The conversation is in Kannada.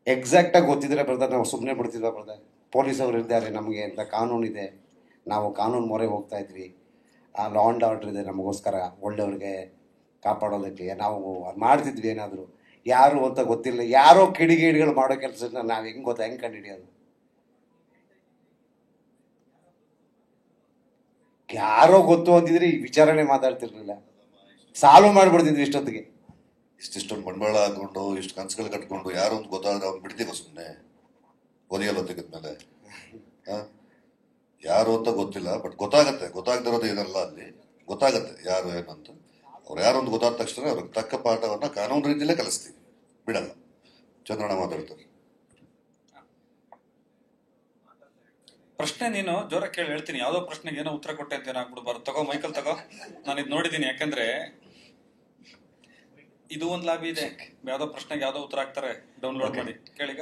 ಎಕ್ಸಾಕ್ಟ್ ಆಗಿ ಗೊತ್ತಿದ್ರೆ ಬ್ರದರ್ ನಾವು ಸುಮ್ಮನೆ ಬಿಡ್ತಿದ್ವಾ ಬ್ರದರ್? ಪೊಲೀಸ್ ಅವರು ಇದ್ದಾರೆ, ನಮಗೆ ಅಂತ ಕಾನೂನು ಇದೆ, ನಾವು ಕಾನೂನು ಮೊರೆ ಹೋಗ್ತಾ ಇದ್ವಿ. ಆ ಲಾ ಆ್ಯಂಡ್ ಆರ್ಡರ್ ಇದೆ ನಮಗೋಸ್ಕರ, ಒಳ್ಳೆಯವ್ರಿಗೆ ಕಾಪಾಡೋದಕ್ಕೆ ನಾವು ಮಾಡ್ತಿದ್ವಿ. ಏನಾದರೂ ಯಾರು ಅಂತ ಗೊತ್ತಿಲ್ಲ, ಯಾರೋ ಕಿಡಿಗೇಡಿಗಳು ಮಾಡೋ ಕೆಲಸನ ನಾವು ಹೆಂಗೆ ಕಂಡುಹಿಡಿಯೋದು? ಯಾರೋ ಗೊತ್ತು ಅಂತಿದ್ರೆ ಈ ವಿಚಾರಣೆ ಮಾತಾಡ್ತಿರ್ಲಿಲ್ಲ, ಸಾಲ್ವ್ ಮಾಡ್ಬಿಡ್ತಿದ್ವಿ ಇಷ್ಟೊತ್ತಿಗೆ. ಇಷ್ಟಿಷ್ಟೊಂದು ಬಂಡವಾಳ ಹಾಕೊಂಡು ಇಷ್ಟು ಕನಸುಗಳು ಕಟ್ಕೊಂಡು ಯಾರು ಅಂತ ಗೊತ್ತಾದ್ರೆ ಅವ್ನು ಬಿಡ್ತೀವ ಸುಮ್ಮನೆ ಓದಿಯಲ್ಲ ತೆಗೆದ್ಮೇಲೆ? ಯಾರು ಅಂತ ಗೊತ್ತಿಲ್ಲ, ಬಟ್ ಗೊತ್ತಾಗದಿರೋದು ಏನಲ್ಲ, ಅಲ್ಲಿ ಗೊತ್ತಾಗತ್ತೆ ಯಾರು ಏನಂತ. ಅವ್ರು ಯಾರು ಅಂತ ಗೊತ್ತಾದ ತಕ್ಷಣ ಅವ್ರಿಗೆ ತಕ್ಕ ಪಾಠವನ್ನ ಕಾನೂನು ರೀತಿಯಲ್ಲೇ ಕಲಿಸ್ತೀವಿ, ಬಿಡಲ್ಲ. ಚಂದ್ರಣ್ಣ ಮಾತಾಡ್ತಾರೆ. ಪ್ರಶ್ನೆ ನೀನು ಜೋರ ಕೇಳಿ ಹೇಳ್ತೀನಿ. ಯಾವ್ದೋ ಪ್ರಶ್ನೆಗೆ ಏನೋ ಉತ್ತರ ಕೊಟ್ಟೆ ಅಂತ ಏನಾಗ್ಬಿಡ್ಬಾರ್ದು. ತಗೋ ಮೈಕಲ್ ತಗೋ, ನಾನು ಇದು ನೋಡಿದ್ದೀನಿ. ಯಾಕಂದ್ರೆ ಇದು ಒಂದು ಲಾಭ ಇದೆ, ಯಾವ್ದೋ ಪ್ರಶ್ನೆಗೆ ಯಾವ್ದೋ ಉತ್ತರ ಹಾಕ್ತಾರೆ, ಡೌನ್ಲೋಡ್ ಮಾಡಿ ಕೇಳಿಗ.